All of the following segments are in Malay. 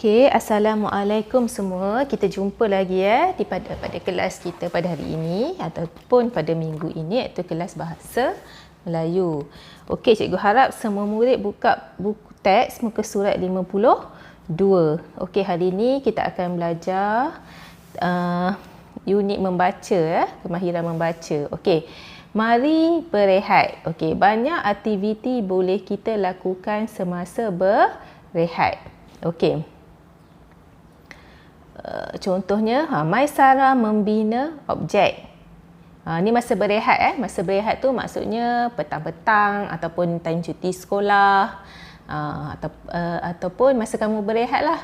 Okey, Assalamualaikum semua. Kita jumpa lagi pada kelas kita pada hari ini ataupun pada minggu ini, iaitu kelas Bahasa Melayu. Okey, cikgu harap semua murid buka buku teks muka surat 52. Okey, hari ini kita akan belajar unit membaca, kemahiran membaca. Okey. Mari berehat. Okey, banyak aktiviti boleh kita lakukan semasa berehat. Okey. Contohnya, Maisara membina objek. Ni masa berehat. Masa berehat tu maksudnya petang-petang ataupun time cuti sekolah, ataupun masa kamu berehat lah.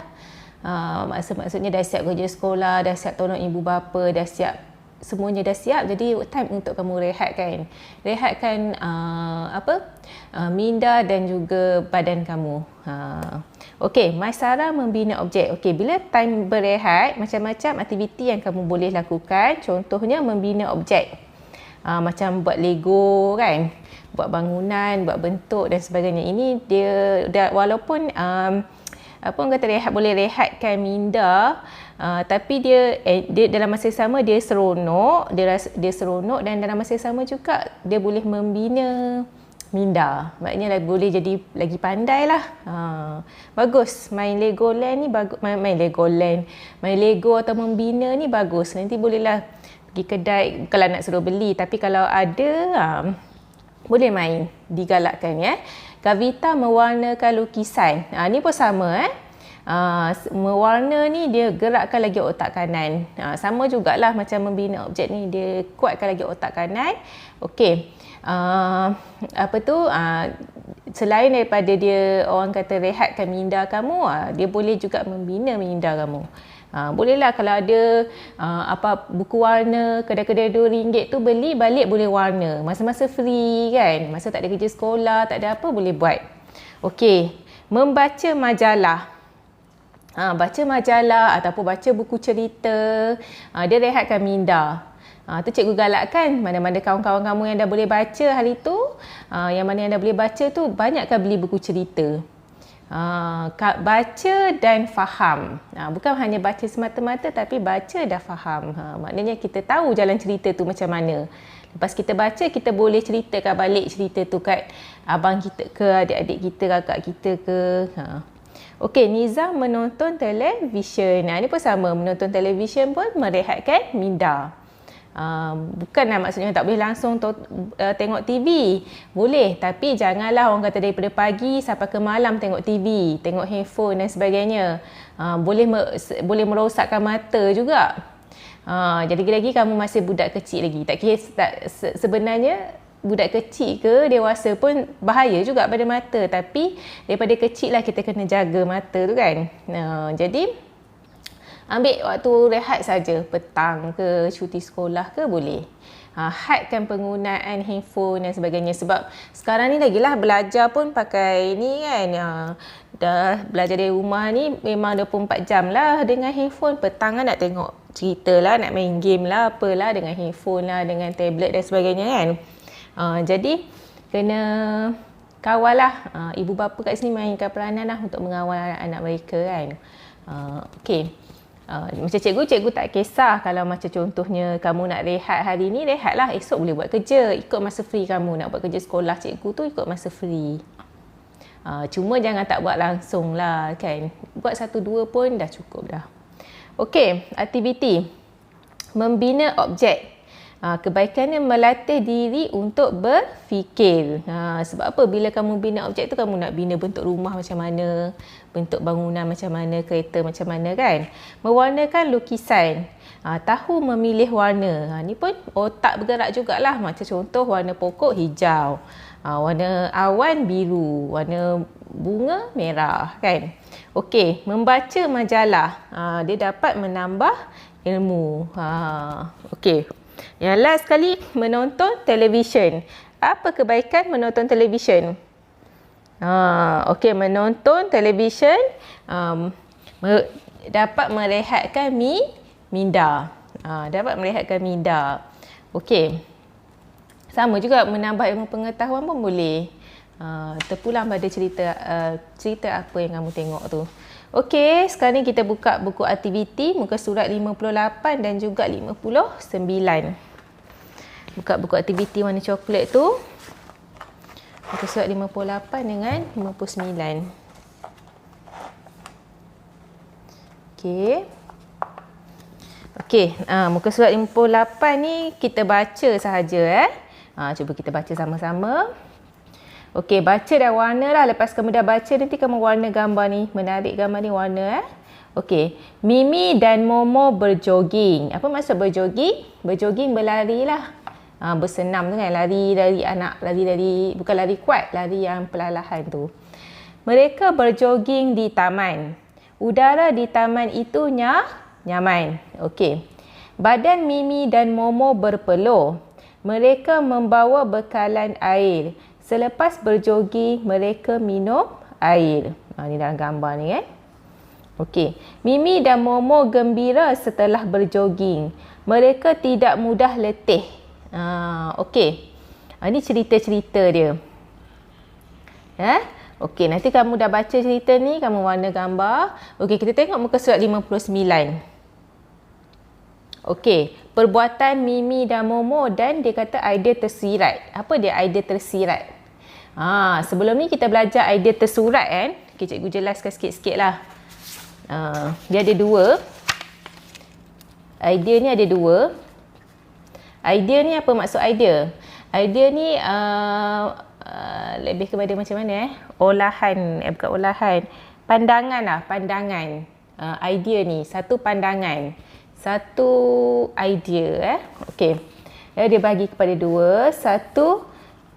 Maksudnya dah siap kerja sekolah, dah siap tolong ibu bapa, dah siap, semuanya dah siap, jadi time untuk kamu rehatkan. Rehatkan minda dan juga badan kamu. Okey, Maisara membina objek. Okey, bila time berehat, macam-macam aktiviti yang kamu boleh lakukan. Contohnya membina objek. Macam buat Lego kan, buat bangunan, buat bentuk dan sebagainya. Ini dia walaupun orang kata boleh rehatkan minda, tapi dia dalam masa yang sama dia seronok, dia seronok, dan dalam masa yang sama juga dia boleh membina minda. Maknanya boleh jadi lagi pandai lah. Bagus main Legoland ni, main Legoland, main Lego atau membina ni bagus. Nanti bolehlah pergi kedai kalau nak suruh beli, tapi kalau ada boleh main, digalakkan ya. Kavita mewarnakan lukisan. Ni pun sama mewarna ni dia gerakkan lagi otak kanan. Sama jugalah macam membina objek ni, dia kuatkan lagi otak kanan. Okey. Selain daripada dia orang kata rehatkan minda kamu, dia boleh juga membina minda kamu. Bolehlah kalau ada buku warna kedai-kedai RM2 tu, beli balik boleh warna masa-masa free kan, masa tak ada kerja sekolah, tak ada apa, boleh buat. Okey, membaca majalah. Baca majalah ataupun baca buku cerita, dia rehatkan minda. Tu cikgu galakkan mana-mana kawan-kawan kamu yang dah boleh baca hari tu, yang mana yang dah boleh baca tu, banyakkan beli buku cerita. Baca dan faham. Bukan hanya baca semata-mata, tapi baca dan faham. Maknanya kita tahu jalan cerita tu macam mana. Lepas kita baca, kita boleh ceritakan balik cerita tu kat abang kita ke, adik-adik kita, kakak kita ke. Okey, Nizam menonton televisyen. Ini pun sama, menonton televisyen pun merehatkan minda. Bukanlah maksudnya tak boleh langsung tengok TV. Boleh, tapi janganlah orang kata daripada pagi sampai ke malam tengok TV, tengok handphone dan sebagainya. Boleh merosakkan mata juga. Jadi lagi kamu masih budak kecil lagi. Tak kira sebenarnya budak kecil ke dewasa pun bahaya juga pada mata, tapi daripada kecil lah kita kena jaga mata tu kan. Jadi ambil waktu rehat saja, petang ke, cuti sekolah ke, boleh. Hadkan penggunaan handphone dan sebagainya, sebab sekarang ni lagilah belajar pun pakai ni kan, dah belajar dari rumah ni memang 24 jam lah dengan handphone. Petang kan nak tengok cerita lah, nak main game lah, apalah dengan handphone lah, dengan tablet dan sebagainya kan. Jadi kena kawal lah. Ibu bapa kat sini mainkan peranan lah untuk mengawal anak-anak mereka kan. Okey. Macam cikgu tak kisah kalau macam contohnya kamu nak rehat hari ni, rehatlah. Esok boleh buat kerja, ikut masa free kamu. Nak buat kerja sekolah cikgu tu ikut masa free. Cuma jangan tak buat langsung lah kan. Buat 1-2 pun dah cukup dah. Okey, aktiviti membina objek. Kebaikannya melatih diri untuk berfikir. Sebab apa? Bila kamu bina objek tu, kamu nak bina bentuk rumah macam mana, bentuk bangunan macam mana, kereta macam mana kan. Mewarnakan lukisan. Tahu memilih warna. Ni pun otak bergerak jugalah. Macam contoh warna pokok hijau, warna awan biru, warna bunga merah kan. Okey, membaca majalah. Dia dapat menambah ilmu. Okey. Yang last sekali, menonton televisyen. Apa kebaikan menonton televisyen? Okey, menonton televisyen dapat merehatkan minda. Dapat merehatkan minda. Okey. Sama juga menambah ilmu pengetahuan pun boleh. Terpulang pada cerita apa yang kamu tengok tu. Okey, sekarang ni kita buka buku aktiviti muka surat 58 dan juga 59. Buka buku aktiviti warna coklat tu. Muka surat 58 dengan 59. Okey. Okey, muka surat 58 ni kita baca sahaja cuba kita baca sama-sama. Okey, baca dah warna lah. Lepas kamu dah baca, nanti kamu warna gambar ni. Menarik gambar ni warna Okey, Mimi dan Momo berjoging. Apa maksud berjoging? Berjoging berlari lah. Bersenam tu kan, lari dari anak, lari dari, bukan lari kuat, lari yang perlahan tu. Mereka berjoging di taman. Udara di taman itu nyaman. Okey. Badan Mimi dan Momo berpeluh. Mereka membawa bekalan air. Selepas berjoging, mereka minum air. Ni dalam gambar ni Okey. Mimi dan Momo gembira setelah berjoging. Mereka tidak mudah letih. Okey. Ini cerita-cerita dia. Okey, nanti kamu dah baca cerita ni, kamu warna gambar. Okey, kita tengok muka surat 59. Okey, perbuatan Mimi dan Momo dan dia kata idea tersirat. Apa dia idea tersirat? Sebelum ni kita belajar idea tersurat kan. Okay, cikgu jelaskan sikit-sikit lah. Dia ada dua. Idea ni ada dua. Idea ni apa maksud idea? Idea ni lebih kepada macam mana olahan, bukan olahan. Pandangan lah, pandangan. Idea ni, satu pandangan. Satu idea Okey. Dia bagi kepada dua. Satu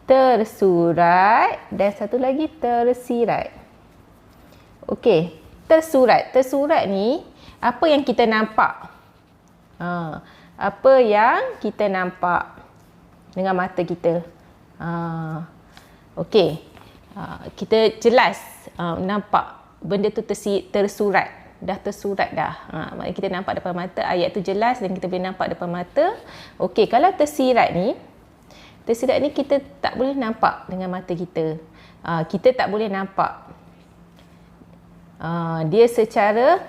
tersurat dan satu lagi tersirat. Okey, tersurat. Tersurat ni apa yang kita nampak. Apa yang kita nampak dengan mata kita. Okey. Kita jelas nampak benda tu tersurat. Dah tersurat dah. Maknanya kita nampak depan mata, ayat tu jelas dan kita boleh nampak depan mata. Okey, kalau tersirat ni kita tak boleh nampak dengan mata kita. Kita tak boleh nampak. Dia secara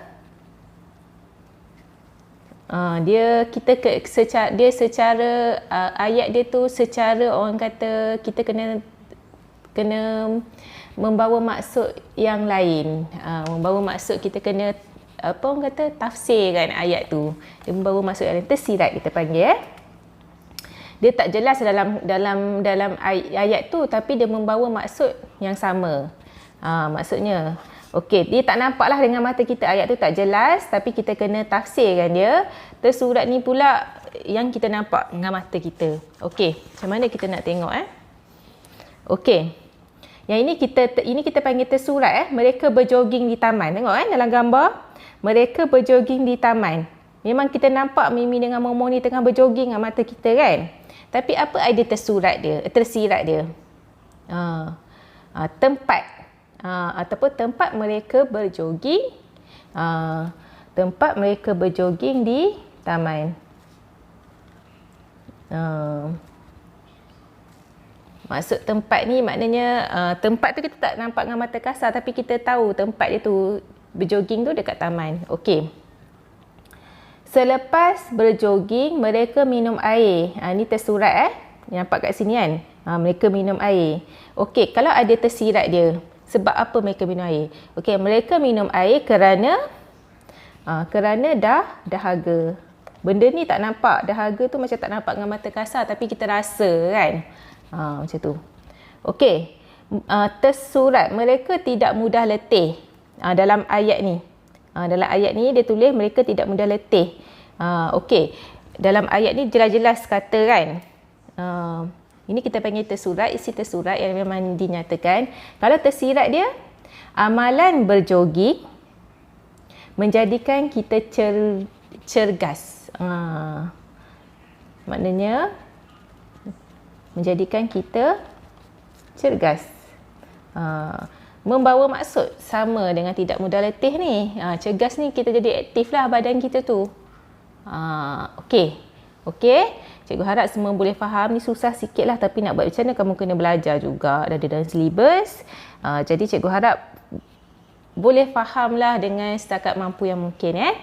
ayat dia tu secara orang kata kita kena membawa maksud yang lain. Membawa maksud kita kena orang kata tafsirkan ayat tu. Dia membawa maksud yang lain. Tersirat kita panggil Dia tak jelas dalam ayat tu tapi dia membawa maksud yang sama. Maksudnya okey, dia tak nampaklah dengan mata kita, ayat tu tak jelas tapi kita kena tafsirkan dia. Tersurat ni pula yang kita nampak dengan mata kita. Okey, macam mana kita nak tengok Okey. Yang ini kita panggil tersurat Mereka berjoging di taman. Tengok dalam gambar. Mereka berjoging di taman. Memang kita nampak Mimi dengan Momo ni tengah berjoging dengan mata kita kan. Tapi apa idea tersirat dia? Tempat. Ataupun tempat mereka berjoging. Tempat mereka berjoging di taman. Maksud tempat ni maknanya tempat tu kita tak nampak dengan mata kasar tapi kita tahu tempat dia tu berjoging tu dekat taman. Okey. Selepas berjoging mereka minum air. Ni tersurat nampak kat sini kan. Mereka minum air. Okey, kalau ada tersirat dia, sebab apa mereka minum air? Okey, mereka minum air kerana dahaga. Benda ni tak nampak. Dahaga tu macam tak nampak dengan mata kasar tapi kita rasa kan. Macam tu. Okey. Tersurat. Mereka tidak mudah letih. Dalam ayat ni. Dalam ayat ni dia tulis mereka tidak mudah letih. Okey. Dalam ayat ni jelas-jelas kata kan. Ini kita panggil tersurat. Isi tersurat yang memang dinyatakan. Kalau tersirat dia, amalan berjoging menjadikan kita cergas. Maknanya menjadikan kita cergas. Membawa maksud sama dengan tidak mudah letih ni. Cergas ni kita jadi aktif lah badan kita tu. Okey. Cikgu harap semua boleh faham. Ni susah sikit lah, tapi nak buat macam mana kamu kena belajar juga. Dah ada dalam syllabus. Jadi cikgu harap boleh faham lah dengan setakat mampu yang mungkin.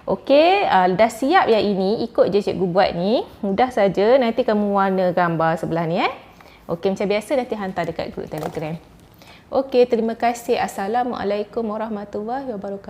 Okey, dah siap yang ini, ikut je cikgu buat ni. Mudah saja, nanti kamu warna gambar sebelah ni. Okey, macam biasa nanti hantar dekat grup Telegram. Okey, terima kasih. Assalamualaikum warahmatullahi wabarakatuh.